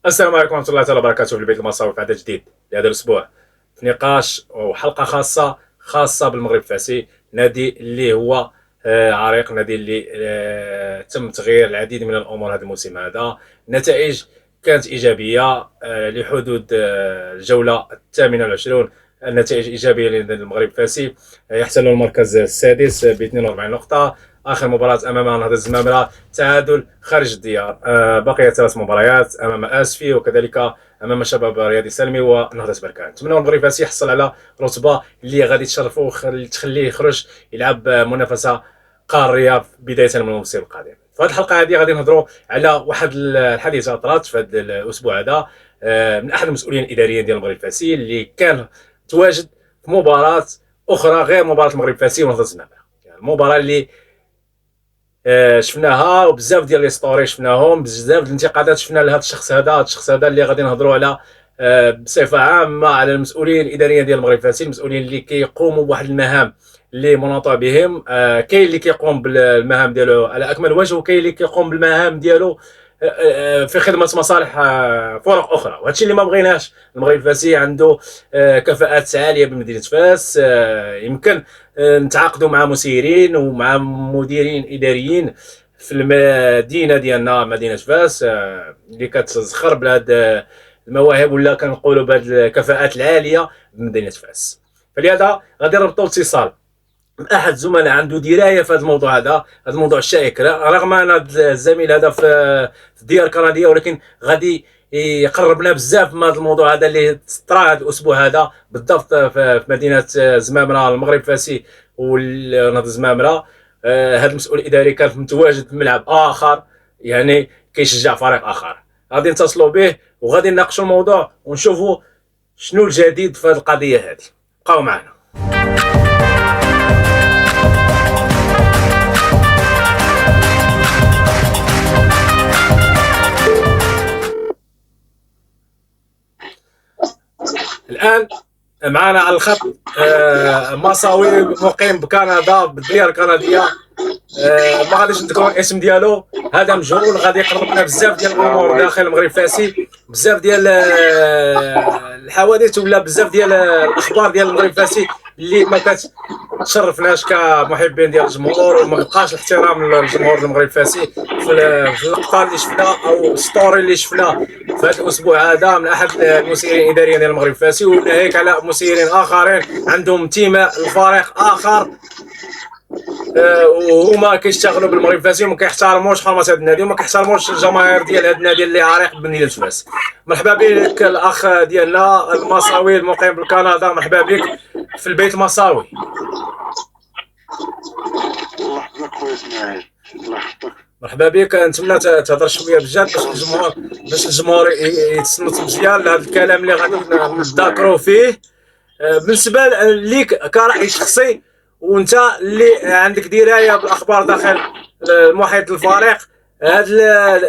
السلام عليكم ورحمة الله تعالى وبركاته في البيت المصاوي في عدد جديد لهذا الأسبوع، في نقاش وحلقة خاصة بالمغرب الفاسي، نادي اللي هو عريق، نادي اللي تم تغيير العديد من الأمور هذا الموسم هذا. النتائج كانت إيجابية لحدود الجولة الثامنة والعشرون. النتائج إيجابية لنادي المغرب الفاسي، يحتل المركز السادس ب 42 نقطة. آخر مباراة أمام نهضة الزمامرة تعادل خارج الديار. بقي 3 مباريات أمام آسفي وكذلك أمام شباب رياضي سلمي ونهضة بركان. نتمنى المغرب الفاسي يحصل على رتبة اللي غادي تشرفه وتخليه يخرج يلعب منافسة قارية بداية من الموسم القادم. في هذه الحلقة هذه غادي نهضروا على واحد الحديث طرات في هذا الأسبوع هذا من أحد المسؤولين الإداريين ديال المغرب الفاسي اللي كان تواجد في مباراة أخرى غير مباراة المغرب الفاسي ونهضة الزمامرة. يعني المباراة اللي شفناها وبزاف ديال لي ستوري شفناهم، بزاف ديال الانتقادات شفنا لهذا الشخص هذا اللي غادي نهضروا على بصفه عامه على المسؤولين الاداريين ديال المغرب الفاسي، المسؤولين اللي كيقوموا بواحد المهام اللي مناطه بهم. كاين اللي كيقوم بالمهام ديالو على اكمل وجه، وكاين اللي كيقوم بالمهام ديالو في خدمه مصالح فرق اخرى، وهادشي اللي ما بغيناش. المغرب الفاسي عنده كفاءات عاليه بمدينه فاس، يمكن نتعاقدوا مع مسيرين ومع مديرين اداريين في المدينه ديالنا مدينه فاس اللي كتزخر بهاد المواهب ولا كنقولوا بهاد الكفاءات العاليه بمدينه فاس. فلهذا غادي نربطوا اتصال احد الزملاء عنده درايه في هذا الموضوع هذا الموضوع الشائك، رغم ان الزميل هذا في الديار الكنديه، ولكن غادي يقربنا بزاف من هذا الموضوع هذا اللي طرا هذا الاسبوع هذا بالضبط في مدينه زمامره المغرب الفاسي ونهضه زمامره. هذا المسؤول الاداري كان متواجد في ملعب اخر، يعني كيشجع فريق اخر. غادي نتصلوا به وغادي نناقشوا الموضوع ونشوفوا شنو الجديد في هذه القضيه هذه. بقاو معنا. الان معنا على الخط مصاوي مقيم بكندا بالديار الكنديه. ما غاديش نذكروا الاسم ديالو، هذا مجهول. غادي يقرب لنا بزاف ديال الامور داخل المغرب الفاسي، بزاف ديال الحوادث ولا بزاف ديال الاخبار ديال المغرب الفاسي اللي ما كتشرفناش كمحبين ديال الجمهور، وما بقاش الاحترام للجمهور المغرب الفاسي في اللقطه اللي شفنا او الستوري اللي شفنا في هذا الاسبوع هذا من احد المسيرين الاداريين ديال المغرب الفاسي، وناهيك على مسيرين اخرين عندهم انتماء لفريق اخر وهما كيشتغلوا بالمغرب الفاسي وما كيحترموش حرمه هذا النادي وما كيحترموش الجماهير ديال هذا النادي اللي عريق بمدينه فاس. مرحبا بك الاخ ديالنا المصاوي المقيم بالكندا، مرحبا بك في البيت المصاوي. الله يحفظك خويا اسماعيل، الله يحفظك. مرحبا بك. نتمنى تهضر شويه بجد باش الجمهور يتصنت مزيان لهذا الكلام اللي غادي نتذاكروا فيه. بالنسبه ليك كرأي شخصي وانت اللي عندك درايه بالاخبار داخل محيط الفريق، هذا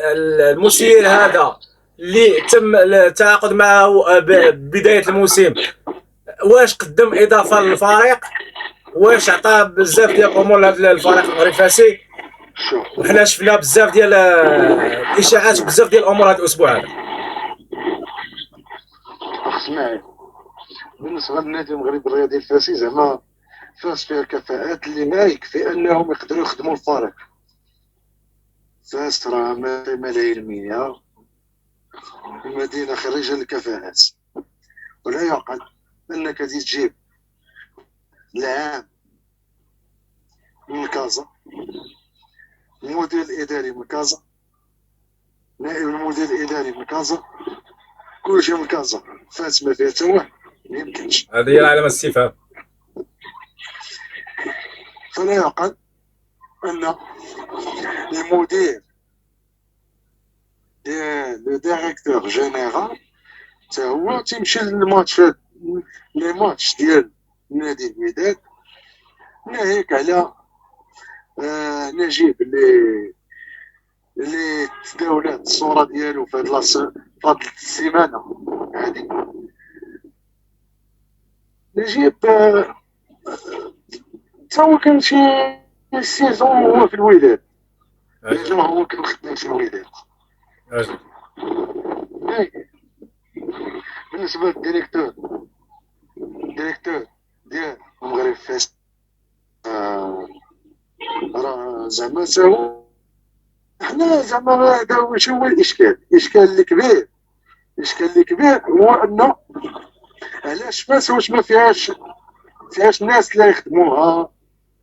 المسير هذا اللي تم التعاقد معه بدايه الموسم، واش قدم اضافه للفريق؟ واش عطى بزاف ديال الامور لهذا الفريق المغرب الفاسي؟ وحنا شفنا بزاف ديال الاشاعات وبزاف ديال الامور هذا الاسبوع هذا. اسماعيل، بالنسبه للنادي المغربي الرياضي الفاسي زعما فاس فيها الكفاءات اللي ما يكفي انهم يقدروا يخدموا الفريق. فاس راه ملاهي علميه المدينه خريجه للكفاءات، ولا يعقل انك تجيب العام من كازا، المدير الاداري من كازا، نائب المدير الاداري من كازا، كلشي من كازا، فاس ما فيها حتى واحد، ما يمكنش. هذه هي علامه الاستفهام. فلا يعقل ان المدير لو ديريكتور جينيرال حتى هو تيمشي للماتشات لي ماتش ديال نادي الوداد، ناهيك على نجيب اللي تداولات الصوره ديالو في هاد السيمانه هادي. نجيب تا هو كان شي سيزون هو في الوداد، هو كان خدام في الوداد. بالنسبه للديريكتور ديال المغرب فاس، راه زعما ساهو حنا زعما هذا هو شو هو الاشكال اللي كبير هو انه علاش فاس واش ما فيهاش ناس اللي يخدموها،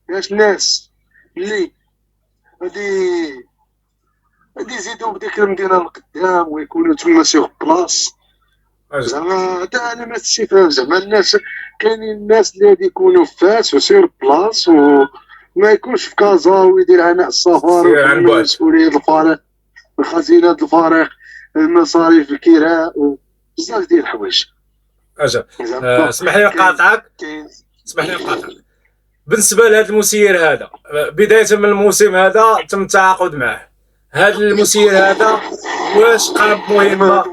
فيهاش ناس اللي غادي يزيدوا بديك المدينه لقدام ويكونوا تما سيغ بلاص. زعما هذا علامات استفهام. زعما الناس كاينين الناس اللي غادي يكونوا في فاس وسير بلاص وما يكونش في كازا ويدير عناء السفر ومسؤولية الفريق، خزينة الفريق، المصاريف الكراء وبزاف ديال الحوايج. اجل اسمح لي نقاطعك. بالنسبه لهذا المسير هذا، بدايه من الموسم هذا تم التعاقد معه، هذا المسير هذا واش قام بمهمه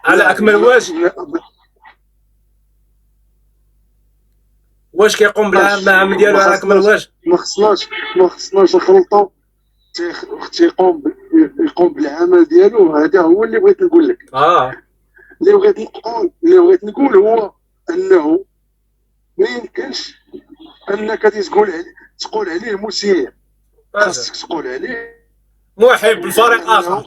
على اكمل وجه؟ واش كيقوم بالمهام ديالو على اكمل وجه؟ ما خصناش نخلطوا. يقوم بالعمل ديالو. هذا هو اللي بغيت نقول لك. اللي بغيت نقول هو انه ما يمكنش انك تقول عليه مسير، خاصك تقول عليه محب الفريق اخر.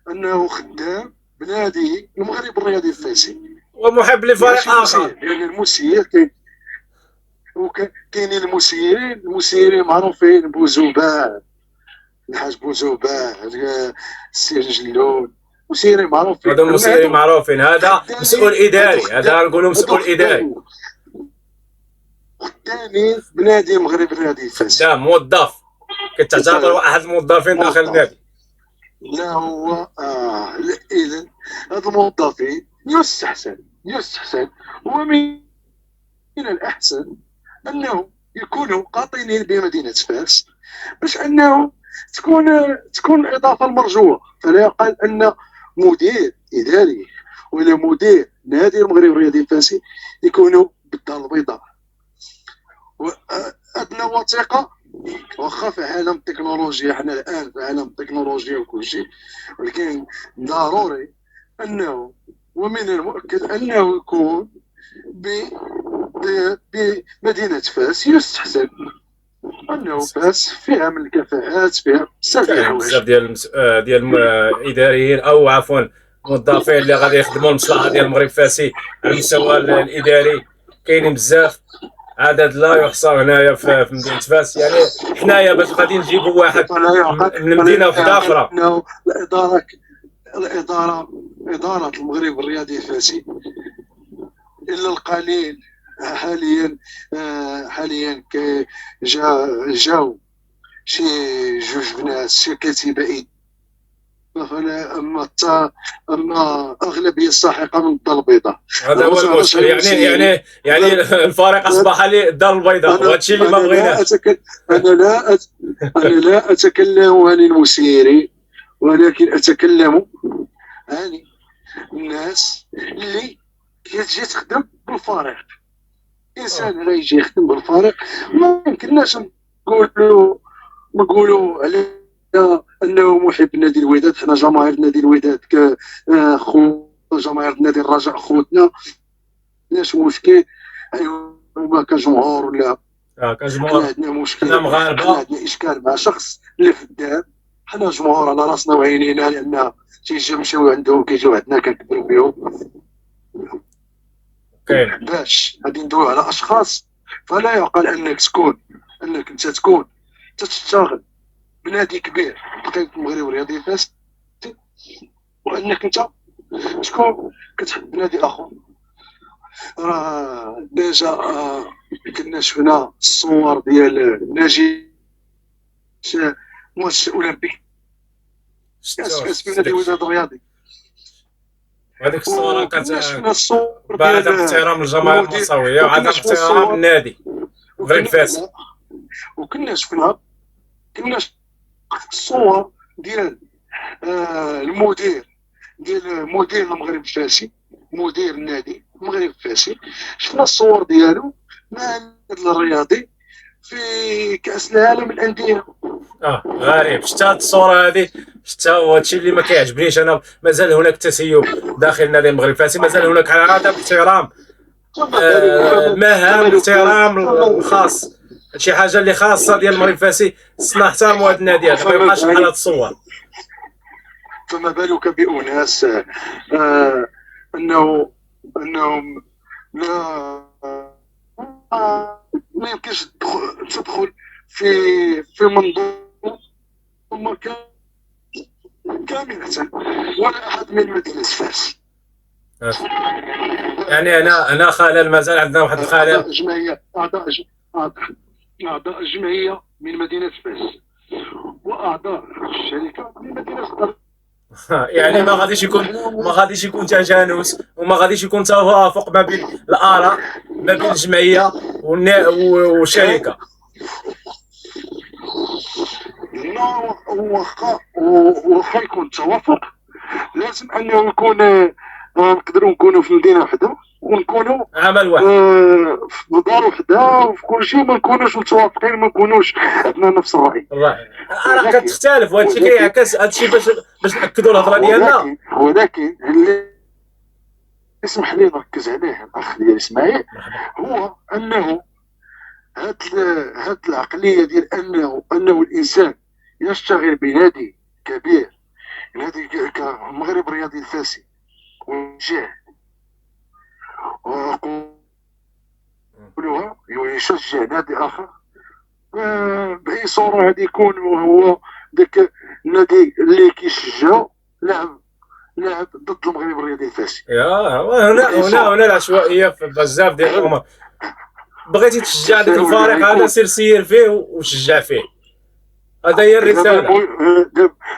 انه خدام بنادي المغرب الرياضي الفاسي ومحب لفريق اخر. يعني المسير كاينين المسيرين معروفين، بوزوبان، الحاج بوزوبان، السي جلون، مسيرين معروفين. هذا مسيرين معروفين. هذا مسؤول اداري، هذا نقولوا مسؤول اداري خدامين بنادي المغرب الرياضي الفاسي. خدام موظف، كتعتبر واحد الموظفين داخل النادي. لا هو اذا هاد الموظفين يستحسن ومن الاحسن انه يكونوا قاطنين بمدينه فاس باش انه تكون الاضافه المرجوه. فلا يقال ان مدير اداري ولا مدير نادي المغرب الرياضي الفاسي يكونوا بالدار البيضاء. وادنى وثيقه، واخا في عالم التكنولوجيا، حنا الان في عالم التكنولوجيا وكل شيء، ولكن ضروري انه ومن المؤكد انه يكون بمدينه فاس. يستحسن انه فاس فيها من الكفاءات، فيها بزاف ديال الاداريين او عفوا موظفين اللي غادي يخدموا المصلحه ديال المغرب الفاسي على المستوى الاداري. كاينين بزاف، عدد لا يحصى هنايا في مدينه فاس. يعني حنايا باش غادي نجيبوا واحد من مدينه وحده اخرى. إدارة المغرب الرياضي الفاسي إلا القليل حاليا جاو شي جوج بنات، شي كاتبة، اما اغلبيه الساحقه من الدار البيضاء. هذا هو المشكل. يعني الفريق اصبح للدار البيضاء، وهذا الشيء اللي ما بغيناش. انا لا اتكلم عن المسيرين، ولكن اتكلم عن الناس اللي كتجي تخدم بالفريق. انسان راه يجي يخدم بالفريق ما يمكنناش نقولوا عليه انه محب نادي الوداد. حنا جماهير نادي الوداد جماهير نادي الرجاء خوتنا، علاش مشكل هما كجمهور ولا كجمهور. عندنا مشكل، حنا مغاربه، عندنا اشكال مع شخص اللي خدام. حنا جمهور على راسنا وعينينا، لان تيجيو يمشيو عندهم كيجيو عندنا كنكبروا بهم. باش غادي ندويو على اشخاص، فلا يعقل انك انت تكون تشتغل بنادي كبير بقيت المغرب الرياضي الفاسي، وانك انت تكون كتحب نادي اخر. راه ديجا كنا شفنا الصور ديال ناجي ماتش اولمبيك في نادي الوداد الرياضي. هذيك الصوره كانت بعد احترام الجماهير المصاويه وعدم احترام النادي المغرب الفاسي. وكنا شفنا الصور ديال المدير المغرب الفاسي، مدير النادي المغرب الفاسي. شفنا الصور ديالو مع النادي الرياضي في كاس العالم للانديه. غريب. شفت هاد الصوره هذه حتى هو هادشي اللي ما كيعجبنيش انا. مازال هناك تسيب داخل النادي المغرب الفاسي، مازال هناك عدم احترام المهام، احترام الخاص. شي حاجه اللي خاصه ديال المغرب الفاسي خصنا نحترموا هذا النادي هذا، ما يبقاش بحال هاد الصور. فما بالك بأناس انهم لا ما يمكنش تدخل في منظومه كامله ولا احد من مدينه فاس. يعني انا خلل، مازال عندنا واحد الخلل. اعضاء جمعيه من مدينه فاس واعضاء الشركه من مدينه يعني ما غاديش يكون تجانس، وما غاديش يكون توافق ما بين الاراء، ما بين الجمعيه والشركه. لا، واخا يكون توافق لازم انه يكون نقدروا نكونوا في مدينه وحده ونكونوا عمل واحد في دار وحده وفي كل شيء، ما نكونوش متوافقين، ما نكونوش عندنا نفس الراي. الاراء كتختلف، وهذا الشيء كيعكس هذا الشيء باش ناكدوا الهضره ديالنا. ولكن اللي اسمح لي نركز عليه الاخ ديال اسماعيل هو انه هاد العقليه ديال انه الانسان يشتغل بنادي كبير، نادي كالمغرب الرياضي الفاسي، ويقولوها يشجع نادي اخر باي صوره غادي يكون هو ذاك النادي اللي كيشجعو لاعب ضد المغرب الرياضي الفاسي. هنا العشوائيه في بزاف ديال الامور. بغيتي تشجع ذاك الفريق هذا، سير فيه وشجع فيه، هذا هي الرساله.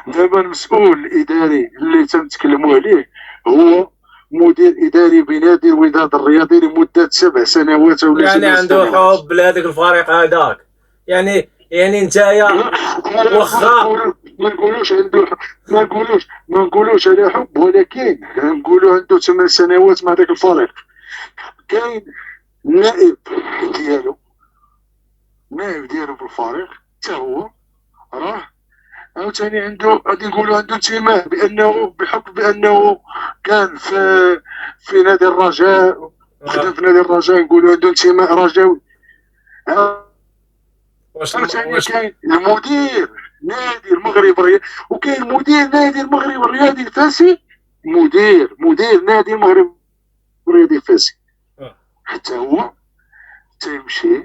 دابا المسؤول الاداري اللي تنتكلموا عليه هو مدير اداري بنادي الوداد الرياضي لمده 7 سنوات ولا 8 سنوات. يعني عنده حب لهذاك الفريق هذاك. يعني نتايا واخا ما نقولوش على حب، ولكن نقولوا عنده 8 سنوات مع ذاك الفريق. كاين نائب ديالو في الفريق حتى هو راه عاوتاني عنده غادي نقولوا عنده انتماء بحكم بانه كان في نادي الرجاء، خدم في نادي الرجاء، نقولوا عنده انتماء رجاوي. عاوتاني كاين المدير نادي المغرب الرياضي، وكاين مدير نادي المغرب الرياضي الفاسي، مدير نادي المغرب الرياضي الفاسي حتى هو تيمشي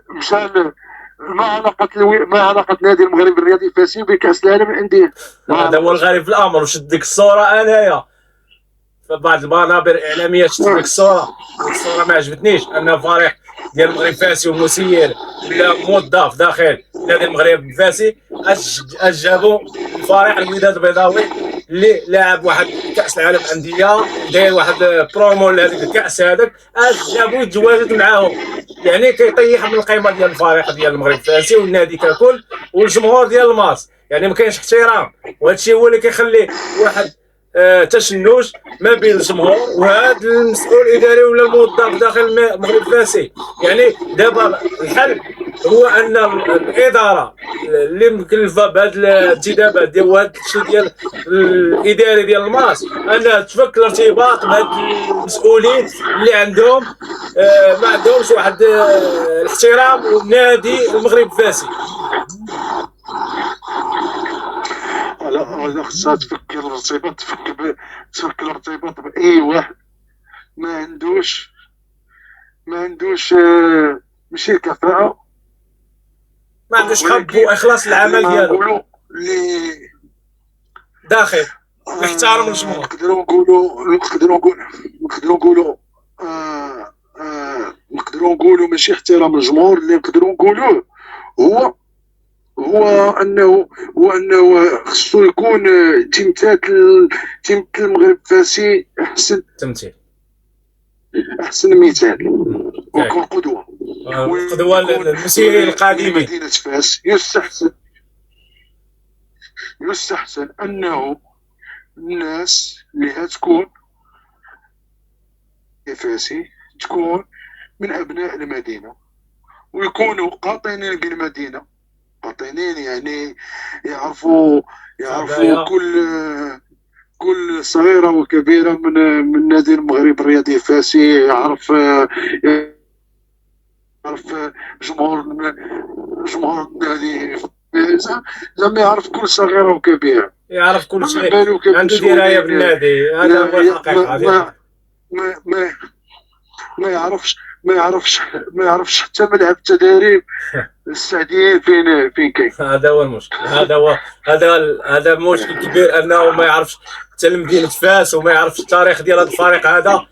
مشى ما علاقة نادي المغرب الرياضي الفاسي بكأس العالم للأندية. هذا هو الغريب في الأمر. وشد ديك الصورة أنايا في بعض المنابر الإعلامية، شفت ديك الصورة ما عجبتنيش. أن فريق ديال المغرب الفاسي ومسير ولا موظف داخل نادي المغرب الفاسي جابوا الفريق الوداد البيضاوي اللي لاعب واحد كأس العالم أندية، داير واحد برومو لهذيك الكأس هذاك، جابوا يتواجد معاهم. يعني كيطيح من القيمه ديال الفريق ديال المغرب الفاسي والنادي ككل والجمهور ديال الماس. يعني ما كاينش احترام، وهذا الشيء هو اللي كيخلي واحد تشنج ما بين الجمهور وهذا المسؤول الاداري ولا الموظف داخل المغرب الفاسي. يعني دابا الحل هو ان الاداره اللي مكلفه بهذه الانتدابات ديال هذا الشيء ديال الاداري ديال الماس انها تفك الارتباط بهاد المسؤولين اللي عندهم ما عندهمش واحد الاحترام والنادي المغرب الفاسي. لا، خصها تفك الارتباط باي واحد ما عندوش ماشي كفاءة، ما عندوش حب واخلاص العمل ديالو داخل يحترم الجمهور. نقدروا نقولوا ماشي احترام الجمهور، اللي نقدروا نقولوه هو انه خصو يكون تمثال المغرب الفاسي احسن مثال، ويكون قدوه للمسيرين القادمين. مدينه فاس يستحسن انه الناس اللي هتكون فاسي تكون من ابناء المدينه، ويكونوا قاطنين بالمدينه، المواطنين، يعني يعرفوا قضايا. كل صغيرة وكبيرة من نادي المغرب الرياضي الفاسي، يعرف جمهور النادي، زعما يعرف كل صغيرة وكبيرة. يعرف كل ما شيء، بالو عنده درايه كمسؤولين، بالنادي، هذا هو لا الحقيقه، هذه ما الحقيقه. ما ما ما يعرفش ما يعرفش حتى ملعب التدريب السعديين فين كاين. هذا هو المشكل، هذا مشكل كبير، انه ما يعرفش حتى مدينه فاس، وما يعرفش التاريخ ديال هذا الفريق هذا،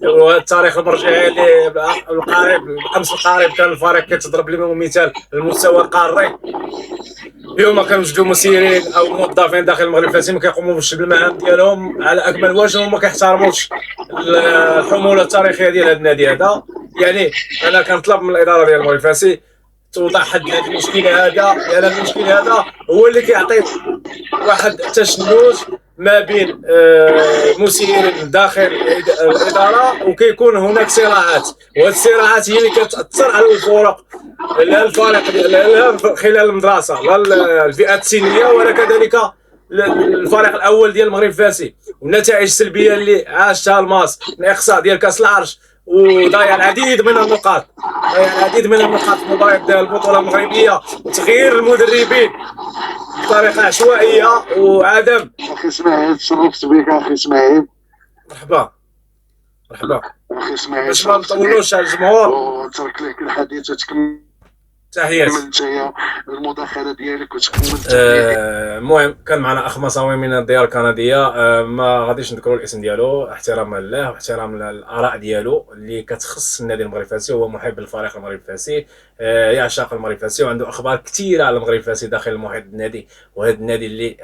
والتاريخ المرجعي اللي القريب، بالامس القريب كان الفريق كيتضرب لهم مثال المستوى القاري. اليوم كنوجدوا مسيرين او موظفين داخل المغرب الفاسي ما كيقوموش بالمهام ديالهم على اكمل وجه، وما كيحترموش الحموله التاريخيه ديال هذا النادي هذا. يعني انا كنطلب من الاداره ديال المغرب الفاسي توضع حد لهذا المشكل هذا، لان المشكل هذا هو اللي كيعطي واحد تشنج ما بين مسيرين داخل الاداره، وكيكون هناك صراعات، وهذه الصراعات هي اللي كتاثر على الفرق، لا الفريق لا خلال المدرسه، لا الفئات السنيه، ولا كذلك الفريق الاول ديال المغرب الفاسي. والنتائج السلبيه اللي عاشتها الماس من اقصاء ديال كاس العرش، وضيع العديد من النقاط، في مباريات ديال البطوله المغربيه، وتغيير المدربين بطريقه عشوائيه وعدم. اخي اسماعيل، تشرفت بك اخي اسماعيل. مرحبا اخي اسماعيل، باش ما نطولوش على الجمهور، وترك لك الحديث تكمل تحياتي. انت المداخله ديالك وتكمل. المهم كان معنا اخ مصاوي من الديار الكنديه، ما غاديش نذكروا الاسم ديالو احتراما له واحتراما للاراء ديالو اللي كتخص النادي المغرب الفاسي. هو محب للفريق المغرب الفاسي، يعشق المغرب الفاسي، وعنده اخبار كثيره على المغرب الفاسي داخل المحيط النادي، وهذا النادي اللي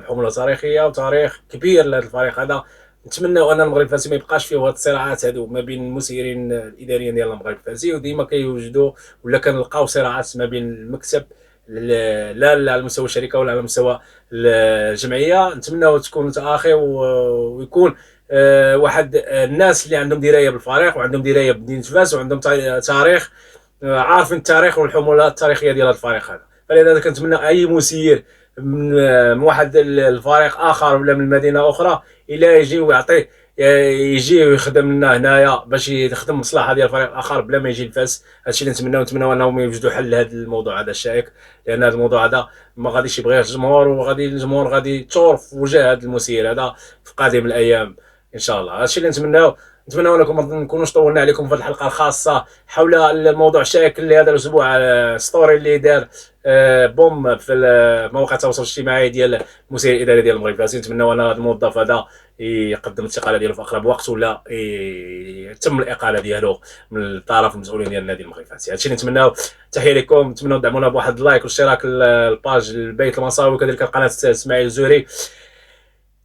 بحموله تاريخيه وتاريخ كبير لهذا الفريق هذا. نتمنوا ان المغرب الفاسي ما يبقاش فيه هاد الصراعات هادو ما بين المسيرين الاداريين ديال المغرب الفاسي، وديما كيوجدوا ولا كنلقاو صراعات ما بين المكتب، لا على مستوى الشركه ولا على مستوى الجمعيه. نتمنوا تكون تآخي ويكون واحد الناس اللي عندهم درايه بالفريق، وعندهم درايه بمدينه فاس، وعندهم تاريخ، عارفين التاريخ والحموله التاريخيه ديال الفريق هذا. فلذلك كنتمنى اي مسير من واحد الفريق اخر ولا من مدينه اخرى الا يجي ويعطي، يجي ويخدم لنا هنايا باش يخدم مصلحه ديال الفريق الاخر بلا ما يجي لفاس. هادشي اللي نتمناو انهم يوجدوا حل لهذا الموضوع هذا الشائك، لان هذا الموضوع هذا ما غاديش يبغيه الجمهور، وغادي الجمهور غادي يثور في وجه هذا المسير هذا في قادم الايام ان شاء الله. هادشي اللي نتمناو انكم ما نكونوش طولنا عليكم في هذه الحلقه الخاصه حول الموضوع الشائك اللي هذا الاسبوع، ستوري اللي دار بوم في مواقع التواصل الاجتماعي ديال المسير الاداري ديال المغرب الفاسي. نتمنوا ان هذا الموظف هذا يقدم الاستقاله ديالو في اقرب وقت، ولا يتم الاقاله ديالو من طرف المسؤولين ديال النادي المغرب الفاسي. هادشي اللي نتمناو. تحيه لكم، نتمنوا تدعمونا بواحد اللايك واشتراك الباج البيت المصاوي، وكذلك القناه اسماعيل الزوري.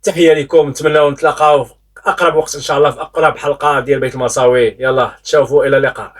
تحيه لكم، نتمنوا نتلاقاو في اقرب وقت ان شاء الله في اقرب حلقه ديال بيت المصاوي. يلا تشوفوا، الى اللقاء.